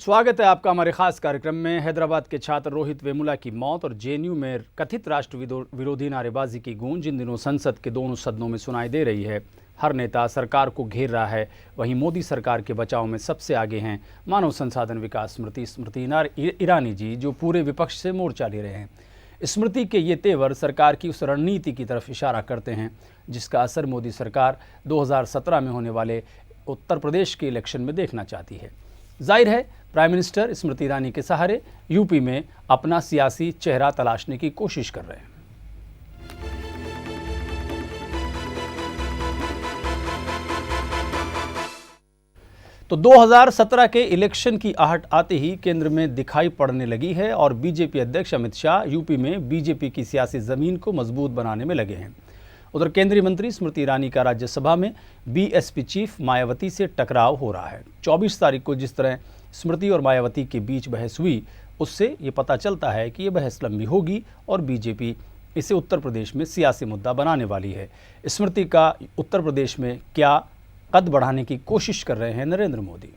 स्वागत है आपका हमारे खास कार्यक्रम में। हैदराबाद के छात्र रोहित वेमुला की मौत और जेएनयू में कथित राष्ट्र विरोधी नारेबाजी की गूंज इन दिनों संसद के दोनों सदनों में सुनाई दे रही है। हर नेता सरकार को घेर रहा है। वहीं मोदी सरकार के बचाव में सबसे आगे हैं मानव संसाधन विकास स्मृति ईरानी जी, जो पूरे विपक्ष से मोर्चा ले रहे हैं। स्मृति के ये तेवर सरकार की उस रणनीति की तरफ इशारा करते हैं जिसका असर मोदी सरकार 2017 में होने वाले उत्तर प्रदेश के इलेक्शन में देखना चाहती है। जाहिर है प्राइम मिनिस्टर स्मृति ईरानी के सहारे यूपी में अपना सियासी चेहरा तलाशने की कोशिश कर रहे हैं। तो 2017 के इलेक्शन की आहट आते ही केंद्र में दिखाई पड़ने लगी है और बीजेपी अध्यक्ष अमित शाह यूपी में बीजेपी की सियासी जमीन को मजबूत बनाने में लगे हैं। उधर केंद्रीय मंत्री स्मृति ईरानी का राज्यसभा में बीएसपी चीफ मायावती से टकराव हो रहा है। 24 तारीख को जिस तरह स्मृति और मायावती के बीच बहस हुई, उससे ये पता चलता है कि ये बहस लंबी होगी और बीजेपी इसे उत्तर प्रदेश में सियासी मुद्दा बनाने वाली है। स्मृति का उत्तर प्रदेश में क्या कद बढ़ाने की कोशिश कर रहे हैं नरेंद्र मोदी।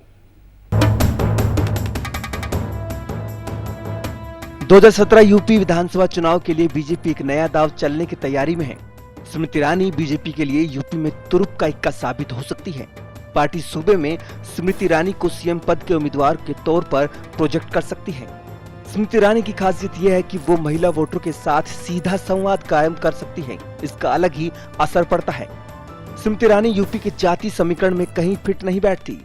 2017 यूपी विधानसभा चुनाव के लिए बीजेपी एक नया दांव चलने की तैयारी में है। स्मृति ईरानी बीजेपी के लिए यूपी में तुरुप का इक्का साबित हो सकती है। पार्टी सूबे में स्मृति ईरानी को सीएम पद के उम्मीदवार के तौर पर प्रोजेक्ट कर सकती है। स्मृति ईरानी की खासियत यह है कि वो महिला वोटरों के साथ सीधा संवाद कायम कर सकती है। इसका अलग ही असर पड़ता है। स्मृति ईरानी यूपी के जाति समीकरण में कहीं फिट नहीं बैठती।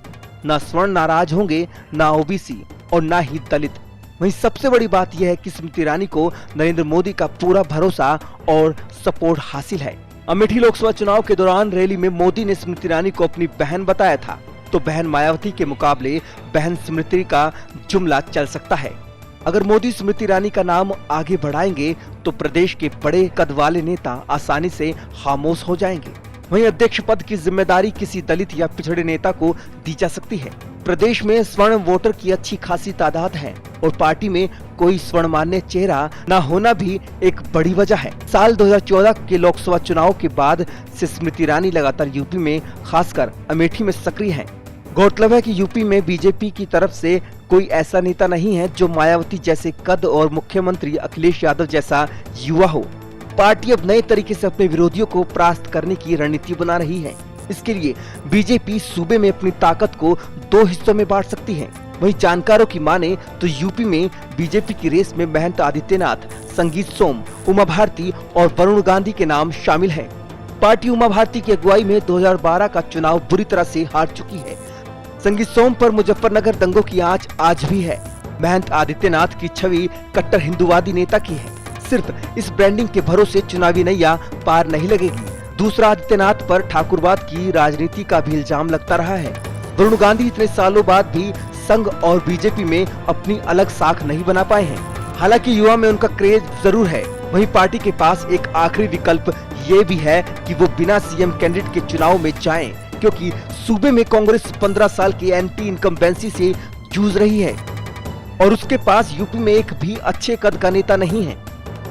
ना स्वर्ण नाराज होंगे, ना ओबीसी और ना ही दलित। वहीं सबसे बड़ी बात यह है कि स्मृति ईरानी को नरेंद्र मोदी का पूरा भरोसा और सपोर्ट हासिल है। अमेठी लोकसभा चुनाव के दौरान रैली में मोदी ने स्मृति ईरानी को अपनी बहन बताया था, तो बहन मायावती के मुकाबले बहन स्मृति का जुमला चल सकता है। अगर मोदी स्मृति ईरानी का नाम आगे बढ़ाएंगे तो प्रदेश के बड़े कद वाले नेता आसानी से खामोश हो जाएंगे। वहीं अध्यक्ष पद की जिम्मेदारी किसी दलित या पिछड़े नेता को दी जा सकती है। प्रदेश में स्वर्ण वोटर की अच्छी खासी तादाद है और पार्टी में कोई स्वर्ण मान्य चेहरा न होना भी एक बड़ी वजह है। साल 2014 के लोकसभा चुनाव के बाद से स्मृति ईरानी लगातार यूपी में, खासकर अमेठी में सक्रिय हैं। गौरतलब है कि यूपी में बीजेपी की तरफ से कोई ऐसा नेता नहीं है जो मायावती जैसे कद और मुख्यमंत्री अखिलेश यादव जैसा युवा हो। पार्टी अब नए तरीके से अपने विरोधियों को परास्त करने की रणनीति बना रही है। इसके लिए बीजेपी सूबे में अपनी ताकत को 2 हिस्सों में बांट सकती है। वहीं जानकारों की माने तो यूपी में बीजेपी की रेस में महंत आदित्यनाथ, संगीत सोम, उमा भारती और वरुण गांधी के नाम शामिल हैं। पार्टी उमा भारती की अगुवाई में 2012 का चुनाव बुरी तरह से हार चुकी है। संगीत सोम पर मुजफ्फरनगर दंगों की आंच आज भी है। महंत आदित्यनाथ की छवि कट्टर हिंदूवादी नेता की है। सिर्फ इस ब्रांडिंग के भरोसे चुनावी नैया पार नहीं लगेगी। दूसरा, आदित्यनाथ पर ठाकुरवाद की राजनीति का भी इल्जाम लगता रहा है। वरुण गांधी इतने सालों बाद भी संघ और बीजेपी में अपनी अलग साख नहीं बना पाए हैं। हालांकि युवा में उनका क्रेज जरूर है। वहीं पार्टी के पास एक आखिरी विकल्प ये भी है कि वो बिना सीएम कैंडिडेट के चुनाव में जाएं, क्योंकि सूबे में कांग्रेस 15 साल की एंटी इनकम्बेंसी से जूझ रही है और उसके पास यूपी में एक भी अच्छे कद का नेता नहीं है।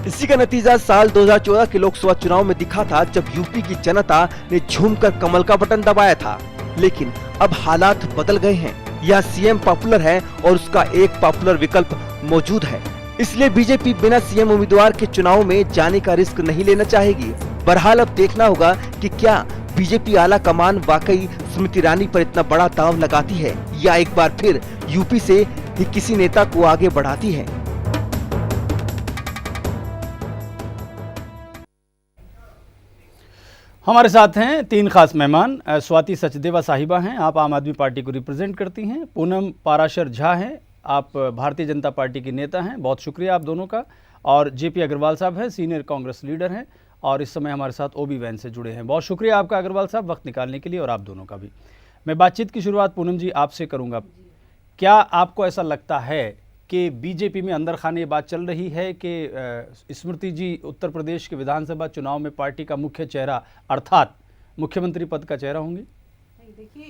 इसी का नतीजा साल 2014 के लोकसभा चुनाव में दिखा था, जब यूपी की जनता ने झूमकर कमल का बटन दबाया था। लेकिन अब हालात बदल गए हैं। यह सीएम पॉपुलर है और उसका एक पॉपुलर विकल्प मौजूद है। इसलिए बीजेपी बिना सीएम उम्मीदवार के चुनाव में जाने का रिस्क नहीं लेना चाहेगी। बहरहाल अब देखना होगा कि क्या बीजेपी आला कमान वाकई स्मृति ईरानी पर इतना बड़ा दांव लगाती है या एक बार फिर यूपी से ही किसी नेता को आगे बढ़ाती है। हमारे साथ हैं 3 खास मेहमान। स्वाति सचदेवा साहिबा हैं, आप आम आदमी पार्टी को रिप्रेजेंट करती हैं। पूनम पाराशर झा हैं, आप भारतीय जनता पार्टी की नेता हैं। बहुत शुक्रिया आप दोनों का। और जेपी अग्रवाल साहब हैं, सीनियर कांग्रेस लीडर हैं और इस समय हमारे साथ ओबी वैन से जुड़े हैं। बहुत शुक्रिया आपका अग्रवाल साहब वक्त निकालने के लिए, और आप दोनों का भी। मैं बातचीत की शुरुआत पूनम जी आपसे करूँगा। क्या आपको ऐसा लगता है कि बीजेपी में अंदर खाने ये बात चल रही है कि स्मृति जी उत्तर प्रदेश के विधानसभा चुनाव में पार्टी का मुख्य चेहरा अर्थात मुख्यमंत्री पद का चेहरा होंगे? देखिए,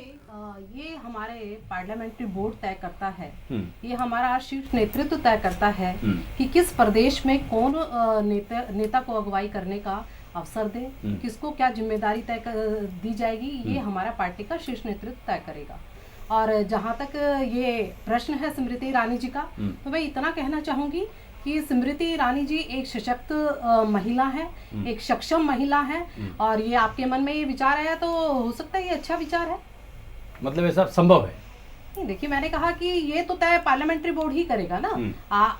ये हमारे पार्लियामेंट्री बोर्ड तय करता है, ये हमारा शीर्ष नेतृत्व तय करता है कि किस प्रदेश में कौन नेता को अगुवाई करने का अवसर दे, किसको क्या जिम्मेदारी दी जाएगी, ये हमारा पार्टी का शीर्ष नेतृत्व तय करेगा। और जहाँ तक ये प्रश्न है स्मृति ईरानी जी का, तो मैं इतना कहना चाहूंगी कि स्मृति ईरानी जी एक सशक्त महिला है, एक सक्षम महिला है, और ये आपके मन में ये विचार आया तो हो सकता है ये अच्छा विचार है। मतलब ये सब संभव है? नहीं, देखिए मैंने कहा कि ये तो तय पार्लियामेंट्री बोर्ड ही करेगा ना।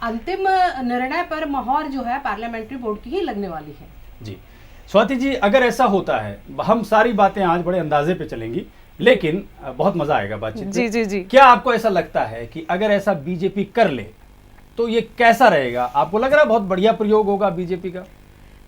अंतिम निर्णय पर मोहर जो है पार्लियामेंट्री बोर्ड की ही लगने वाली है। जी स्वाति जी, अगर ऐसा होता है, हम सारी बातें आज बड़े अंदाजे पे चलेंगी, लेकिन बहुत मजा आएगा बातचीत में। जी जी जी। क्या आपको ऐसा लगता है कि अगर ऐसा बीजेपी कर ले तो ये कैसा रहेगा? आपको लग रहा है बहुत बढ़िया प्रयोग होगा बीजेपी का?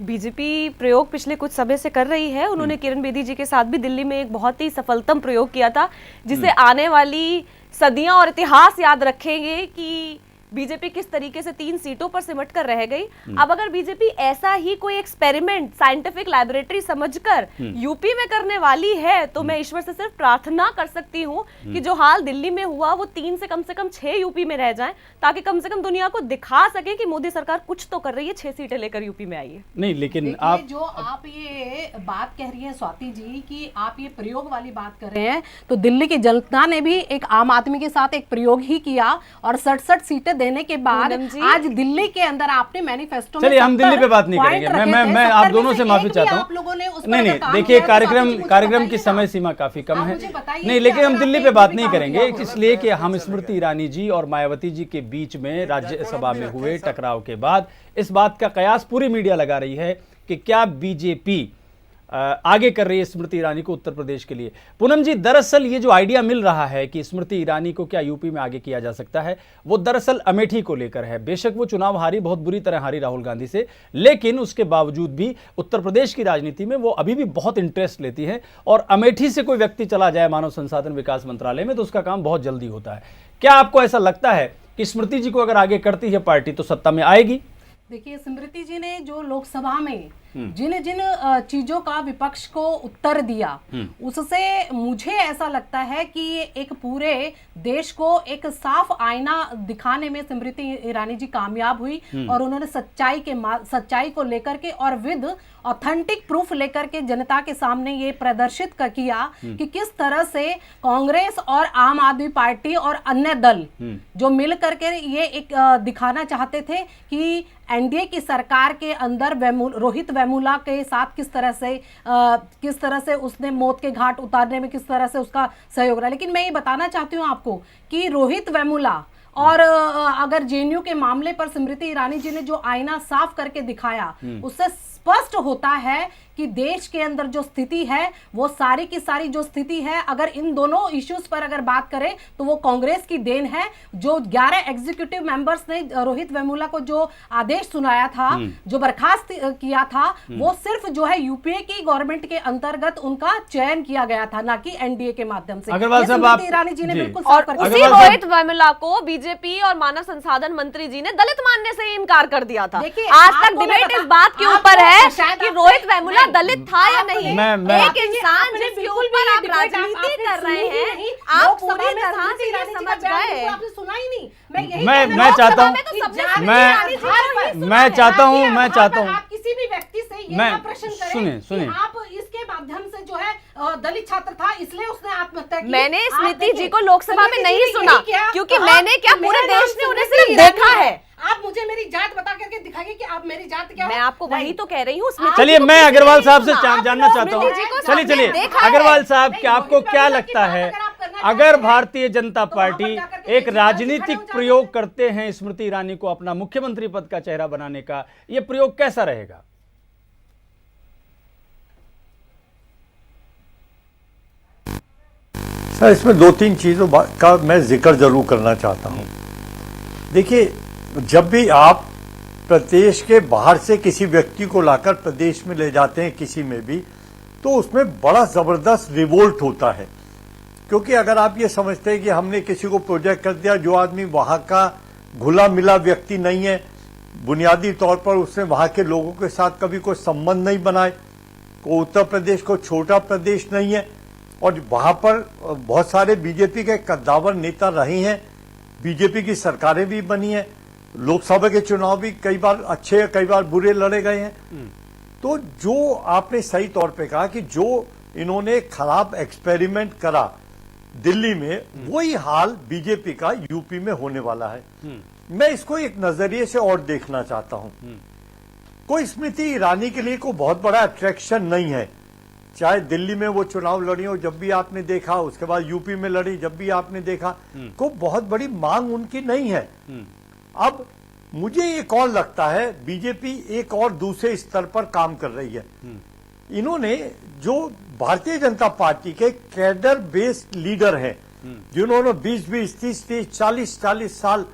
बीजेपी प्रयोग पिछले कुछ समय से कर रही है। उन्होंने किरण बेदी जी के साथ भी दिल्ली में एक बहुत ही सफलतम प्रयोग किया था, जिसे आने वाली सदियां और इतिहास याद रखेंगे कि बीजेपी किस तरीके से 3 सीटों पर सिमट कर रह गई। अब अगर बीजेपी ऐसा ही कोई एक्सपेरिमेंट साइंटिफिक लैबोरेटरी समझकर यूपी में करने वाली है, तो मैं ईश्वर से सिर्फ प्रार्थना कर सकती हूँ कि जो हाल दिल्ली में हुआ वो 3 से कम 6 यूपी में रह जाएं, ताकि कम से कम दुनिया को दिखा सके कि मोदी सरकार कुछ तो कर रही है, 6 सीटें लेकर यूपी में आई है। नहीं, लेकिन आप जो आप ये बात कह रही है स्वाति जी कि आप ये प्रयोग वाली बात कर रहे हैं, तो दिल्ली की जनता ने भी एक आम आदमी के साथ एक प्रयोग ही किया, और 67 सीटें देने के बाद आज दिल्ली के अंदर आपने मैनिफेस्टो में, चलिए हम दिल्ली पे बात नहीं करेंगे। मैं आप दोनों से माफी चाहता हूँ। नहीं, देखिए कार्यक्रम की समय सीमा काफी कम है। नहीं, लेकिन हम दिल्ली पे बात नहीं करेंगे, इसलिए कि हम स्मृति ईरानी जी और मायावती जी के बीच में राज्यसभा में हुए टकराव के बाद इस बात का कयास पूरी मीडिया लगा रही है कि क्या बीजेपी आगे कर रही है स्मृति ईरानी को उत्तर प्रदेश के लिए। पूनम जी, दरअसल ये जो आइडिया मिल रहा है कि स्मृति ईरानी को क्या यूपी में आगे किया जा सकता है, वो दरअसल अमेठी को लेकर है। बेशक वो चुनाव हारी, बहुत बुरी तरह हारी राहुल गांधी से, लेकिन उसके बावजूद भी उत्तर प्रदेश की राजनीति में वो अभी भी बहुत इंटरेस्ट लेती है, और अमेठी से कोई व्यक्ति चला जाए मानव संसाधन विकास मंत्रालय में तो उसका काम बहुत जल्दी होता है। क्या आपको ऐसा लगता है कि स्मृति जी को अगर आगे करती है पार्टी तो सत्ता में आएगी? देखिए, स्मृति जी ने जो लोकसभा में जिन जिन चीजों का विपक्ष को उत्तर दिया, उससे मुझे ऐसा लगता है कि एक पूरे देश को एक साफ आईना दिखाने में स्मृति ईरानी जी कामयाब हुई, और उन्होंने सच्चाई को लेकर के और विद ऑथेंटिक प्रूफ लेकर के जनता के सामने ये प्रदर्शित किया कि किस तरह से कांग्रेस और आम आदमी पार्टी और अन्य दल जो मिल करके ये एक दिखाना चाहते थे कि एनडीए की सरकार के अंदर रोहित वेमुला के साथ किस तरह से उसने मौत के घाट उतारने में किस तरह से उसका सहयोग रहा। लेकिन मैं ये बताना चाहती हूँ आपको कि रोहित वेमुला और अगर जेएनयू के मामले पर स्मृति ईरानी जी ने जो आईना साफ करके दिखाया, उससे स्पष्ट होता है कि देश के अंदर जो स्थिति है वो सारी की सारी जो स्थिति है, अगर इन दोनों इश्यूज पर अगर बात करें तो वो कांग्रेस की देन है। जो 11 एग्जीक्यूटिव मेंबर्स ने रोहित वेमुला को जो आदेश सुनाया था, जो बर्खास्त किया था, वो सिर्फ जो है यूपीए की गवर्नमेंट के अंतर्गत उनका चयन किया गया था, ना कि एनडीए के माध्यम से। स्मृति ईरानी जी ने बिल्कुल और उसी रोहित वेमुला को बीजेपी और मानव संसाधन मंत्री जी ने दलित मानने से इनकार कर दिया था। आज तक डिबेट इस बात के ऊपर है कि रोहित वेमुला दलित था या नहीं। एक इंसान जिसके ऊपर आप राजनीति कर रहे हैं, आप पूरी तरह से ये समझ गए। आपने सुना ही नहीं। मैं चाहता हूँ आप किसी भी व्यक्ति से ये प्रश्न करें सुनिए आप इसके माध्यम से जो है दलित छात्र था इसलिए उसने आत्महत्या की। मैंने स्मृति जी को लोकसभा में नहीं सुना, क्योंकि मैंने क्या, पूरे देश ने उन्हें सिर्फ देखा है। आप मुझे मेरी जात बता करके दिखाइए कि आप मेरी जात क्या है। मैं आपको वही तो कह रही हूँ। चलिए मैं अग्रवाल साहब से जानना चाहता हूँ। चलिए अग्रवाल साहब, क्या आपको क्या लगता है, अगर भारतीय जनता पार्टी एक राजनीतिक प्रयोग करते हैं स्मृति ईरानी को अपना मुख्यमंत्री पद का चेहरा बनाने का, यह प्रयोग कैसा रहेगा? सर, इसमें 2-3 चीजों का मैं जिक्र जरूर करना चाहता हूं। देखिए, जब भी आप प्रदेश के बाहर से किसी व्यक्ति को लाकर प्रदेश में ले जाते हैं किसी में भी, तो उसमें बड़ा जबरदस्त रिवोल्ट होता है। क्योंकि अगर आप ये समझते हैं कि हमने किसी को प्रोजेक्ट कर दिया, जो आदमी वहां का घुला मिला व्यक्ति नहीं है, बुनियादी तौर पर उसने वहां के लोगों के साथ कभी कोई संबंध नहीं बनाए, को उत्तर प्रदेश को छोटा प्रदेश नहीं है, और वहां पर बहुत सारे बीजेपी के कद्दावर नेता रहे हैं, बीजेपी की सरकारें भी बनी हैं, लोकसभा के चुनाव भी कई बार अच्छे कई बार बुरे लड़े गए हैं। तो जो आपने सही तौर पे कहा कि जो इन्होंने खराब एक्सपेरिमेंट करा, दिल्ली में, वही हाल बीजेपी का यूपी में होने वाला है। मैं इसको एक नजरिए से और देखना चाहता हूं। कोई स्मृति ईरानी के लिए कोई बहुत बड़ा अट्रैक्शन नहीं है। चाहे दिल्ली में वो चुनाव लड़ी हो, जब भी आपने देखा, उसके बाद यूपी में लड़ी, जब भी आपने देखा, कोई बहुत बड़ी मांग उनकी नहीं है। अब मुझे एक और लगता है, बीजेपी एक और दूसरे स्तर पर काम कर रही है। इन्होंने जो भारतीय जनता पार्टी के कैडर बेस्ड लीडर हैं, जिन्होंने 20-20, 30-30, 40-40 साल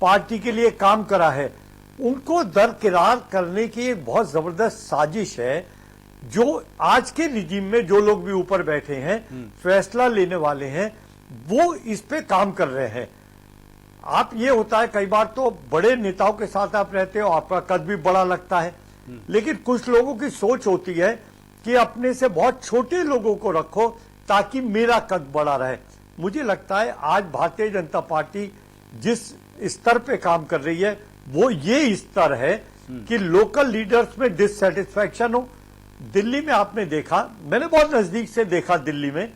पार्टी के लिए काम करा है, उनको दरकिरार करने की एक बहुत जबरदस्त साजिश है। जो आज के रिजीम में जो लोग भी ऊपर बैठे हैं, फैसला लेने वाले हैं, वो इस पे काम कर रहे हैं। आप ये होता है, कई बार तो बड़े नेताओं के साथ आप रहते हो, आपका कद भी बड़ा लगता है, लेकिन कुछ लोगों की सोच होती है कि अपने से बहुत छोटे लोगों को रखो ताकि मेरा कद बड़ा रहे। मुझे लगता है आज भारतीय जनता पार्टी जिस स्तर पे काम कर रही है, वो ये स्तर है कि लोकल लीडर्स में डिससेटिस्फैक्शन हो। दिल्ली में आपने देखा, मैंने बहुत नजदीक से देखा दिल्ली में,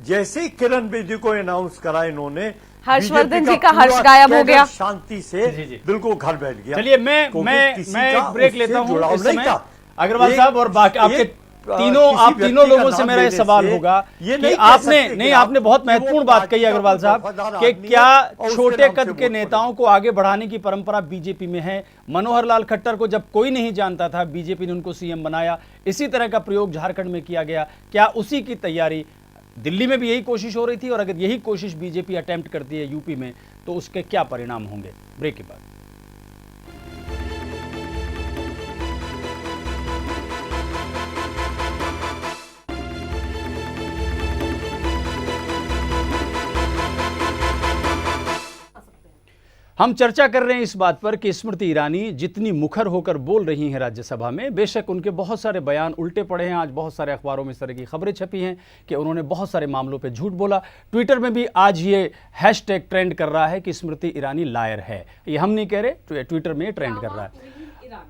जैसे ही किरण बेदी को अनाउंस करा इन्होंने, हर्षवर्धन जी का हर्ष गायब हो गया, शांति से बिल्कुल घर बैठ गया। चलिए मैं एक ब्रेक लेता हूं इस समय। अग्रवाल साहब और बाकी आपके आप तीनों लोगों से मेरा सवाल होगा कि आपने बहुत महत्वपूर्ण बात कही अग्रवाल साहब, कि क्या छोटे कद के नेताओं को आगे बढ़ाने की परंपरा बीजेपी में है। मनोहर लाल खट्टर को जब कोई नहीं जानता था, बीजेपी ने उनको सीएम बनाया। इसी तरह का प्रयोग झारखंड में किया गया। क्या उसी की तैयारी दिल्ली में भी यही कोशिश हो रही थी? और अगर यही कोशिश बीजेपी अटेम्प्ट करती है यूपी में, तो उसके क्या परिणाम होंगे? ब्रेक के बाद। हम चर्चा कर रहे हैं इस बात पर कि स्मृति ईरानी जितनी मुखर होकर बोल रही हैं राज्यसभा में, बेशक उनके बहुत सारे बयान उल्टे पड़े हैं। आज बहुत सारे अखबारों में इस तरह की खबरें छपी हैं कि उन्होंने बहुत सारे मामलों पे झूठ बोला। ट्विटर में भी आज ये हैशटैग ट्रेंड कर रहा है कि स्मृति ईरानी लायर है। ये हम नहीं कह रहे, ट्विटर में ट्रेंड कर रहा है।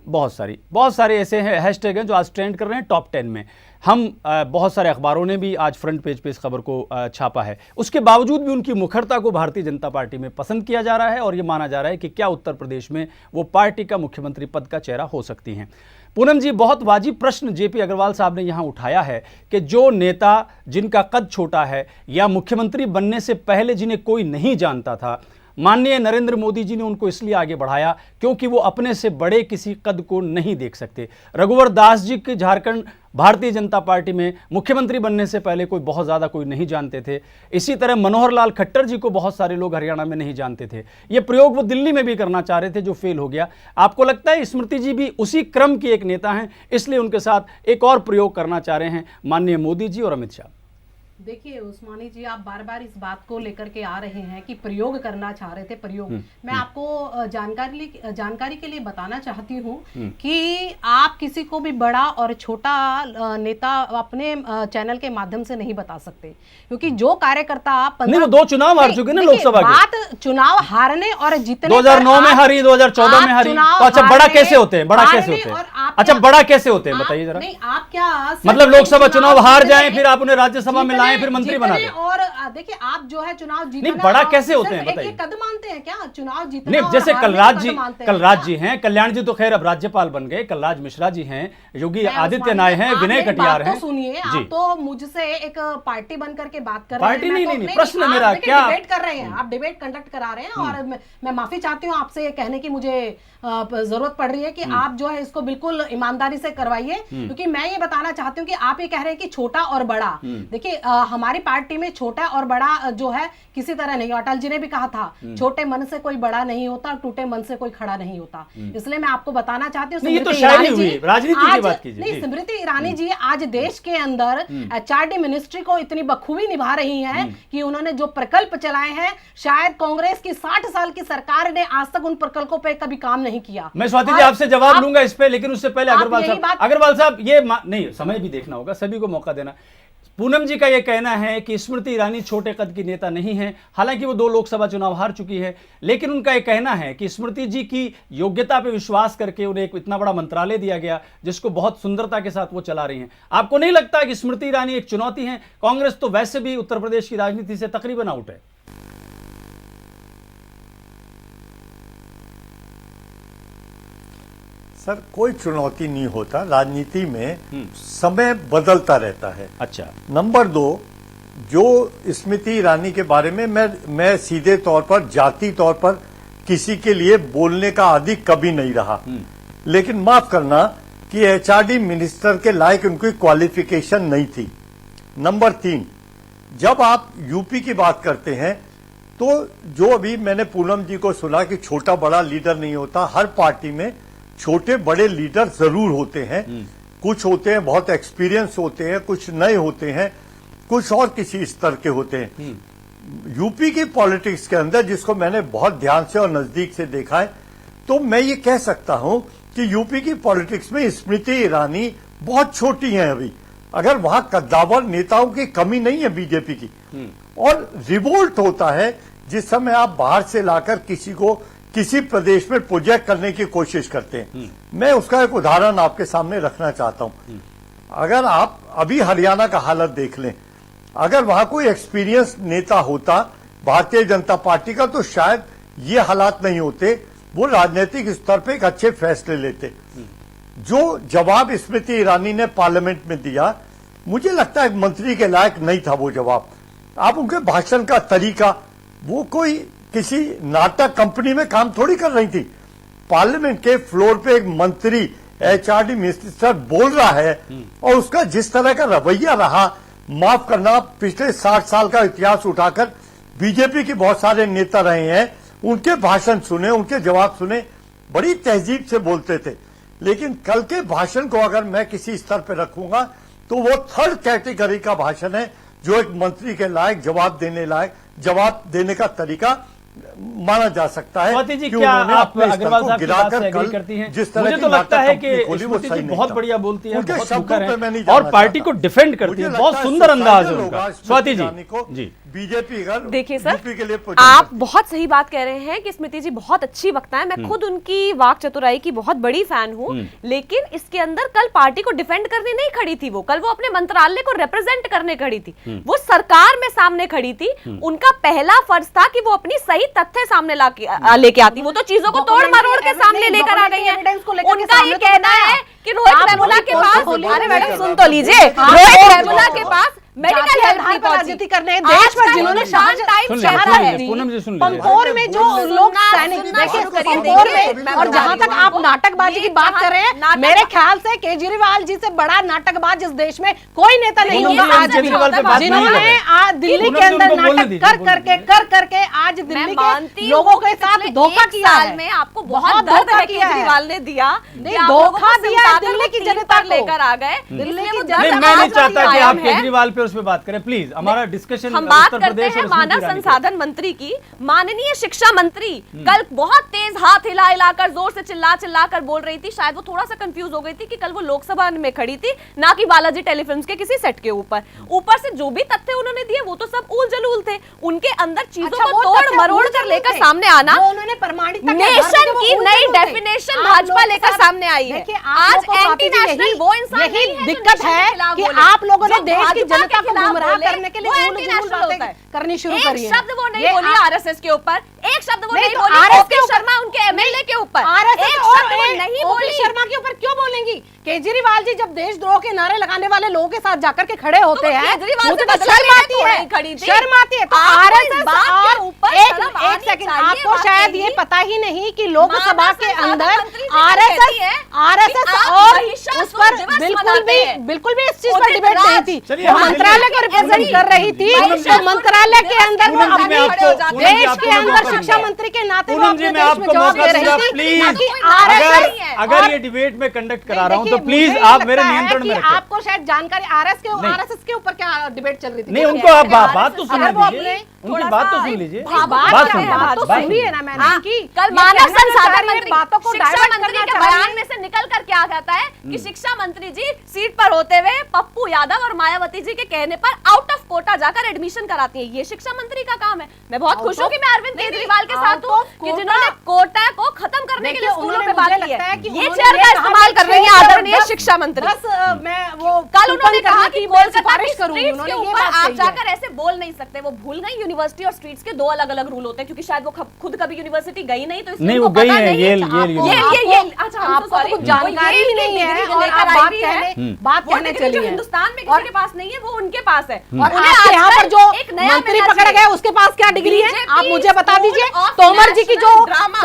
बहुत सारे ऐसे हैशटैग हैं जो आज ट्रेंड कर रहे हैं टॉप 10 में। हम बहुत सारे अखबारों ने भी आज फ्रंट पेज पे इस खबर को छापा है। उसके बावजूद भी उनकी मुखरता को भारतीय जनता पार्टी में पसंद किया जा रहा है और ये माना जा रहा है कि क्या उत्तर प्रदेश में वो पार्टी का मुख्यमंत्री पद का चेहरा हो सकती हैं। पूनम जी, बहुत वाजिब प्रश्न जेपी अग्रवाल साहब ने यहां उठाया है कि जो नेता जिनका कद छोटा है या मुख्यमंत्री बनने से पहले जिन्हें कोई नहीं जानता था, माननीय नरेंद्र मोदी जी ने उनको इसलिए आगे बढ़ाया क्योंकि वो अपने से बड़े किसी कद को नहीं देख सकते। रघुवर दास जी के झारखंड भारतीय जनता पार्टी में मुख्यमंत्री बनने से पहले बहुत ज़्यादा कोई नहीं जानते थे। इसी तरह मनोहर लाल खट्टर जी को बहुत सारे लोग हरियाणा में नहीं जानते थे। ये प्रयोग वो दिल्ली में भी करना चाह रहे थे, जो फेल हो गया। आपको लगता है स्मृति जी भी उसी क्रम की एक नेता हैं, इसलिए उनके साथ एक और प्रयोग करना चाह रहे हैं माननीय मोदी जी और अमित शाह? देखिए उस्मानी जी, आप बार बार इस बात को लेकर के आ रहे हैं कि प्रयोग करना चाह रहे थे। प्रयोग मैं आपको जानकारी के लिए बताना चाहती हूँ कि आप किसी को भी बड़ा और छोटा नेता अपने चैनल के माध्यम से नहीं बता सकते, क्योंकि जो कार्यकर्ता आप नहीं, वो 2 चुनाव हार चुके ना लोकसभा के। बात चुनाव हारने और जीतने, 2009 में हारी, 2014 में हारी, तो अच्छा बड़ा कैसे होते हैं? बड़ा कैसे होते हैं? अच्छा बड़ा कैसे होते हैं बताइए जरा। नहीं, आप क्या मतलब लोकसभा चुनाव हार जाए फिर आप उन्हें राज्यसभा में फिर मंत्री बना दें? और देखिए आप जो है चुनाव जीतना, नहीं बड़ा कैसे होते हैं बताइए। कद मानते हैं क्या चुनाव जीतना? नहीं, जैसे कलराज जी हैं, कल्याण जी तो खैर अब राज्यपाल बन गए, कलराज मिश्रा जी हैं, योगी आदित्यनाथ हैं, विनय कटियार हैं। सुनिए, आप तो मुझसे एक पार्टी बन करके बात कर रहे हैं। पार्टी नहीं, प्रश्न मेरा क्या, डिबेट कर रहे हैं, आप डिबेट कंडक्ट करा रहे हैं और मैं माफी चाहती हूँ आपसे ये कहने की मुझे जरूरत पड़ रही है कि आप जो है इसको बिल्कुल ईमानदारी से करवाइए, क्योंकि मैं ये बताना चाहती हूँ कि आप ये कह रहे हैं कि छोटा और बड़ा। देखिए हमारी पार्टी में छोटा और बड़ा जो है किसी तरह नहीं। अटल जी ने भी कहा था छोटे मन से कोई बड़ा नहीं होता, टूटे मन से कोई खड़ा नहीं होता। इसलिए मैं आपको बताना चाहती हूँ, स्मृति ईरानी जी आज देश के अंदर एचआरडी मिनिस्ट्री को इतनी बखूबी निभा रही हैं कि उन्होंने जो प्रकल्प चलाए हैं, शायद कांग्रेस की 60 साल की सरकार ने आज तक उन प्रकल्पों पे कभी काम नहीं किया। मैं स्वाति जी आपसे जवाब लूंगा इस पे, लेकिन उससे पहले अग्रवाल साहब ये नहीं, समय भी देखना होगा, सभी को मौका देना। पूनम जी का यह कहना है कि स्मृति ईरानी छोटे कद की नेता नहीं है, हालांकि वो 2 लोकसभा चुनाव हार चुकी है, लेकिन उनका यह कहना है कि स्मृति जी की योग्यता पे विश्वास करके उन्हें एक इतना बड़ा मंत्रालय दिया गया जिसको बहुत सुंदरता के साथ वो चला रही हैं। आपको नहीं लगता कि स्मृति ईरानी एक चुनौती है? कांग्रेस तो वैसे भी उत्तर प्रदेश की राजनीति से तकरीबन आउट है। सर, कोई चुनौती नहीं होता राजनीति में, समय बदलता रहता है। अच्छा। नंबर 2, जो स्मृति ईरानी के बारे में मैं सीधे तौर पर जाति तौर पर किसी के लिए बोलने का आदी कभी नहीं रहा, लेकिन माफ करना कि एचआरडी मिनिस्टर के लायक उनकी क्वालिफिकेशन नहीं थी। नंबर 3, जब आप यूपी की बात करते हैं तो जो अभी मैंने पूनम जी को सुना कि छोटा बड़ा लीडर नहीं होता, हर पार्टी में छोटे बड़े लीडर जरूर होते हैं। कुछ होते हैं बहुत एक्सपीरियंस होते हैं, कुछ नए होते हैं, कुछ और किसी स्तर के होते हैं। यूपी की पॉलिटिक्स के अंदर, जिसको मैंने बहुत ध्यान से और नजदीक से देखा है, तो मैं ये कह सकता हूं कि यूपी की पॉलिटिक्स में स्मृति ईरानी बहुत छोटी हैं अभी। अगर वहां कद्दावर नेताओं की कमी नहीं है बीजेपी की, और रिवोल्ट होता है जिस समय आप बाहर से लाकर किसी को किसी प्रदेश में प्रोजेक्ट करने की कोशिश करते हैं। मैं उसका एक उदाहरण आपके सामने रखना चाहता हूं। अगर आप अभी हरियाणा का हालत देख लें, अगर वहां कोई एक्सपीरियंस नेता होता भारतीय जनता पार्टी का, तो शायद ये हालात नहीं होते, वो राजनीतिक स्तर पे एक अच्छे फैसले लेते। जो जवाब स्मृति ईरानी ने पार्लियामेंट में दिया, मुझे लगता है मंत्री के लायक नहीं था वो जवाब। आप उनके भाषण का तरीका, वो कोई किसी नाटक कंपनी में काम थोड़ी कर रही थी। पार्लियामेंट के फ्लोर पे एक मंत्री एचआरडी मिनिस्टर बोल रहा है और उसका जिस तरह का रवैया रहा, माफ करना, पिछले 60 साल का इतिहास उठाकर बीजेपी के बहुत सारे नेता रहे हैं, उनके भाषण सुने, उनके जवाब सुने, बड़ी तहजीब से बोलते थे। लेकिन कल के भाषण को अगर मैं किसी स्तर पर रखूंगा तो वो थर्ड कैटेगरी का भाषण है, जो एक मंत्री के लायक, जवाब देने का तरीका माना जा सकता है। स्वाति जी, क्या आप अग्रवाल साहब की बात से एग्री करती हैं? मुझे तो लगता है कि स्मृति जी बहुत बढ़िया बोलती है, बहुत सुंदर है और पार्टी को डिफेंड करती है, बहुत सुंदर अंदाज है उनका। स्वाति जी, बीजेपी देखिए सर, आप बहुत सही बात कह रहे हैं कि स्मृति जी बहुत अच्छी वक्ता है। मैं खुद उनकी वाक चतुराई की बहुत बड़ी फैन हूँ, लेकिन इसके अंदर कल पार्टी को डिफेंड करने नहीं खड़ी थी वो कल मंत्रालय को रिप्रेजेंट करने खड़ी थी, वो सरकार में सामने खड़ी थी। उनका पहला फर्ज था कि वो अपनी सही तथ्य सामने लेके आती, वो तो चीजों को तोड़ मरोड़ के सामने लेकर आ गई है। उनका ये कहना है कि रोहित वेमुला के पास, अरे मैडम सुन तो लीजिए, रोहित वेमुला के पास मेडिकल हेल्प की राजनीति करने देश में जिन्होंने पंपोर में जो लोग सैनिक, देखिए पंपोर में, और जहां तक आप नाटकबाजी की बात कर रहे हैं, मेरे ख्याल से केजरीवाल जी से बड़ा नाटकबाज इस देश में कोई नेता नहीं होगा आज भी, जिन्होंने आज दिल्ली के अंदर नाटक कर करके आज दिल्ली के लोगों के साथ धोखा किया है। में आपको बहुत धोखा केजरीवाल ने दिया, धोखा दिया दिल्ली की जनता लेकर आ गए। दिल्ली की जनता, मैं नहीं चाहता कि आप केजरीवाल पे उस पे बात करें, प्लीज। हमारा डिस्कशन हम बात करते हैं मानव संसाधन मंत्री की। माननीय शिक्षा मंत्री कल बहुत तेज हाथ हिलाकर जोर से चिल्ला कर बोल रही थी, शायद वो थोड़ा सा कंफ्यूज हो गई थी कि कल वो लोकसभा में खड़ी थी, ना कि बालाजी टेलीफिल्म्स के किसी सेट के ऊपर से जो भी तथ्य उन्होंने दिए वो तो सब उल जलूल थे। उनके अंदर चीजों को तोड़ मरोड़ कर लेकर सामने आना, नेशन की नई डेफिनेशन भाजपा लेकर सामने आई है। आज एंटी नेशनल वो इंसान नहीं है, दिक्कत है कि आप लोगों ने देश की जनता को गुमराह करने के लिए बातें करनी शुरू करी है। एक शब्द वो नहीं बोली आरएसएस के ऊपर, एक शब्द वो नहीं बोली ओपी शर्मा उनके एमएलए के ऊपर, एक शब्द वो नहीं बोली शर्मा के ऊपर। क्यों बोलेंगी? केजरीवाल जी जब देशद्रोह के नारे लगाने वाले लोगों के साथ जाकर के खड़े होते हैं, शर्म आती है। तो आरएसएस और एक सेकंड, आपको शायद ये पता ही नहीं कि लोकसभा के अंदर आरएसएस और उस पर बिल्कुल भी इस चीज पर डिबेट नहीं थी। मंत्रालय को रिप्रेजेंट कर रही थी, तो मंत्रालय के अंदर वो अपनी देश के अंदर शिक्षा मंत्री के नाते वो अपने देश में जवाब दे रही थी। अगर ये डिबेट में कंडक्ट करा रहा हूं तो प्लीज आप मेरे नियंत्रण में आपको शायद जानकारी आरएसएस के ऊपर क्या डिबेट चल रही थी? नहीं, उनको आप बात तो सुना दीजिए। उनकी बात तो सुन लीजिए, बात सुन लीजिए, बात तो बात सुनी है सुनिए। ना मैंने कि कल मानव संसाधन मंत्री बातों को शिक्षा डाइवर्ट मंत्री करना के चाह रही बयान है। में से निकल कर क्या कहता है कि शिक्षा मंत्री जी सीट पर होते हुए पप्पू यादव और मायावती जी के कहने पर आउट ऑफ कोटा जाकर एडमिशन कराती है। ये शिक्षा मंत्री का काम है। मैं बहुत खुश हूँ कि मैं अरविंद केजरीवाल के साथ हूँ कि जिन्होंने कोटा को खत्म करने के लिए स्कूलों पे बात की है। ये चेयर का इस्तेमाल कर रही है आदरणीय शिक्षा मंत्री। बस मैं वो कल उन्होंने कहा कि कोलकाता की करूंगी, स्ट्रीट्स उन्होंने के ये ऊपर बात आप कही है। जाकर ऐसे बोल नहीं सकते। वो भूल गई यूनिवर्सिटी और स्ट्रीट्स के दो अलग-अलग रूल होते हैं, क्योंकि शायद वो खुद कभी यूनिवर्सिटी गई नहीं, तो इसलिए नहीं, उनको वो गई पता है, नहीं येल अच्छा, हम आपको सॉरी, कुछ जानकारी ही नहीं है और आप बात कहने जो चली है। हिंदुस्तान में किसी के पास नहीं है वो उनके पास है। और उन्हें आपके यहाँ आजकल पर जो एक नया मंत्री मिलना पकड़े चाहिए। गए उसके पास क्या डिग्री है, BJP आप मुझे बता School दीजिए। of तोमर जी की जो National Drama।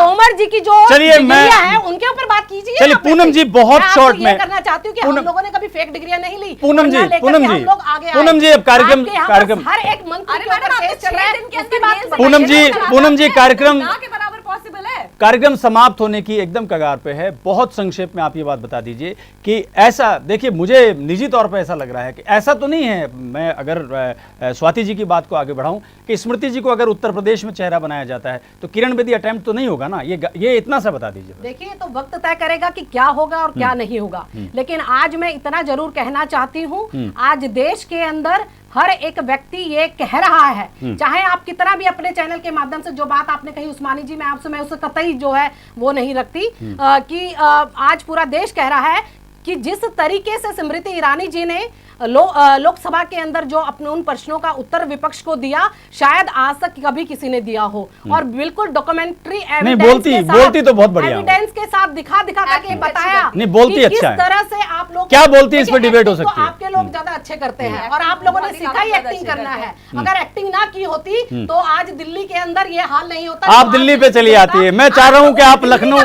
चलिए, मैं- डिग्रियां हैं उनके ऊपर बात कीजिए। चलिए, आप पूनम ऐसे। जी, बहुत मैं आपसे शॉर्ट ये में- करना चाहती हूँ कि हम पूनम- लोगों ने कभी फेक डिग्रियां नहीं ली। पूनम जी, वरना लेकर पूनम के जी, हम लोग आगे आए। पूनम जी, अब कार्यक्रम- आपके यहाँ कार्यक्रम- बस हर एक मंत्री अरे के मैडम, ऊपर आपने केस चल 6 रहा है, दिन के उसकी अंदर बात ये बताइए। पूनम जी, पूनम जी, कार्यक्रम- ना के बराबर पॉसिबल है। कार्यक्रम समाप्त होने की एकदम कगार पे है। बहुत संक्षेप में आप ये बात बता दीजिए कि ऐसा, देखिए मुझे निजी तौर पे ऐसा लग रहा है कि ऐसा तो नहीं है, मैं अगर स्वाति जी की बात को आगे बढ़ाऊं कि स्मृति जी को अगर उत्तर प्रदेश में चेहरा बनाया जाता है तो किरण बेदी अटेम्प्ट तो नहीं होगा ना। ये इतना सा बता दीजिए। देखिए, तो वक्त तय करेगा कि क्या होगा और क्या नहीं होगा, लेकिन आज मैं इतना जरूर कहना चाहती हूँ, आज देश के अंदर हर एक व्यक्ति ये कह रहा है, चाहे आप कितना भी अपने चैनल के माध्यम से जो बात आपने कही उस्मानी जी, मैं उसे कतई जो है वो नहीं रखती, कि आज पूरा देश कह रहा है कि जिस तरीके से स्मृति ईरानी जी ने लोकसभा के अंदर जो अपने उन प्रश्नों का उत्तर विपक्ष को दिया, शायद आज तक कभी किसी ने दिया हो, और बिल्कुल डॉक्यूमेंट्री नहीं, बोलती तो बहुत बढ़िया एविडेंस के साथ दिखा करके बताया। नहीं, बोलती कि अच्छा है। किस तरह से आप लोग क्या बोलती है, इस पे देखिए, डिबेट हो acting तो सकती है। आपके लोग ज्यादा अच्छे करते हैं और आप लोगों ने सीखा ही एक्टिंग करना है। अगर एक्टिंग ना की होती तो आज दिल्ली के अंदर ये हाल नहीं होता। आप दिल्ली पे चली आती है। मैं चाह रहा हूं कि आप लखनऊ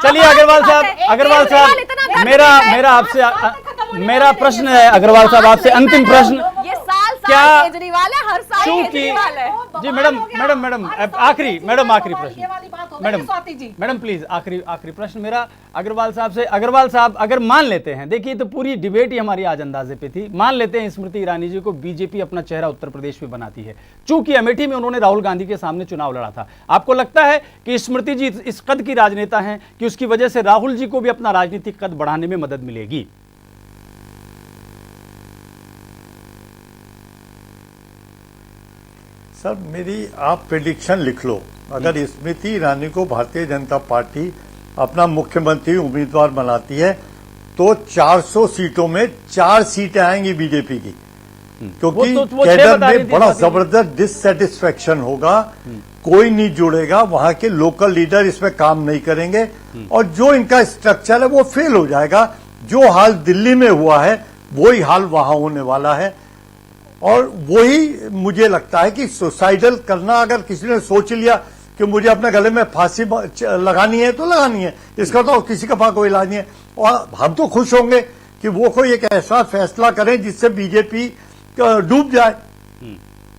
चलिए अग्रवाल साहब, मेरा प्रश्न है अग्रवाल साहब आपसे, अंतिम प्रश्न। ये साल क्या केजरीवाल है, हर साल चूंकि केजरीवाल है। जी मैडम आखिरी प्रश्न, मैडम प्लीज आखिरी प्रश्न मेरा अग्रवाल साहब से। अग्रवाल साहब, अगर मान लेते हैं, देखिए तो पूरी डिबेट ही हमारी आज अंदाजे पे थी, मान लेते हैं स्मृति ईरानी जी को बीजेपी अपना चेहरा उत्तर प्रदेश में बनाती है, चूंकि अमेठी में उन्होंने राहुल गांधी के सामने चुनाव लड़ा था, आपको लगता है कि स्मृति जी इस कद की राजनेता हैं कि उसकी वजह से राहुल जी को भी अपना राजनीतिक कद बढ़ाने में मदद मिलेगी? सर, मेरी आप प्रेडिक्शन लिख लो। अगर स्मृति ईरानी को भारतीय जनता पार्टी अपना मुख्यमंत्री उम्मीदवार बनाती है तो 400 सीटों में 4 सीटें आएंगी बीजेपी की, क्योंकि वो कैडर बता रही में थी बड़ा स्वाति जी। जबरदस्त डिससेटिस्फेक्शन होगा, कोई नहीं जुड़ेगा, वहां के लोकल लीडर इसमें काम नहीं करेंगे और जो इनका स्ट्रक्चर है वो फेल हो जाएगा। जो हाल दिल्ली में हुआ है वही हाल वहां होने वाला है, और वही मुझे लगता है कि सुसाइडल करना, अगर किसी ने सोच लिया कि मुझे अपने गले में फांसी लगानी है तो लगानी है, इसका तो किसी का पास कोई इलाज नहीं है। और हम तो खुश होंगे कि वो कोई एक ऐसा फैसला करें जिससे बीजेपी डूब जाए,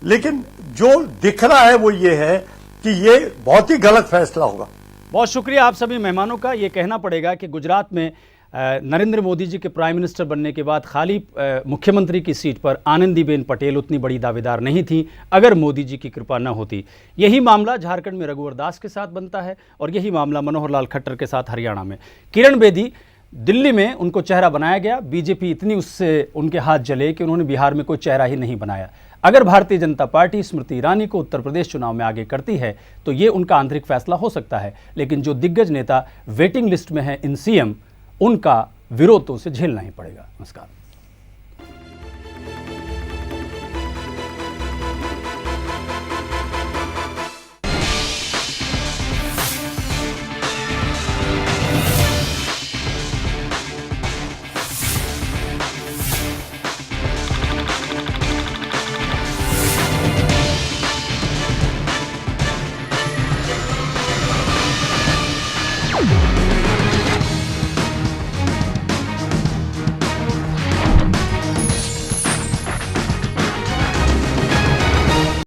लेकिन जो दिख रहा है वो ये है कि ये बहुत ही गलत फैसला होगा। बहुत शुक्रिया आप सभी मेहमानों का। ये कहना पड़ेगा कि गुजरात में नरेंद्र मोदी जी के प्राइम मिनिस्टर बनने के बाद खाली मुख्यमंत्री की सीट पर आनंदीबेन पटेल उतनी बड़ी दावेदार नहीं थी अगर मोदी जी की कृपा न होती। यही मामला झारखंड में रघुवर दास के साथ बनता है और यही मामला मनोहर लाल खट्टर के साथ हरियाणा में। किरण बेदी, दिल्ली में उनको चेहरा बनाया गया, बीजेपी इतनी उससे उनके हाथ जले कि उन्होंने बिहार में कोई चेहरा ही नहीं बनाया। अगर भारतीय जनता पार्टी स्मृति ईरानी को उत्तर प्रदेश चुनाव में आगे करती है तो ये उनका आंतरिक फैसला हो सकता है, लेकिन जो दिग्गज नेता वेटिंग लिस्ट में हैं इन सीएम, उनका विरोध तो उसे झेलना ही पड़ेगा। नमस्कार।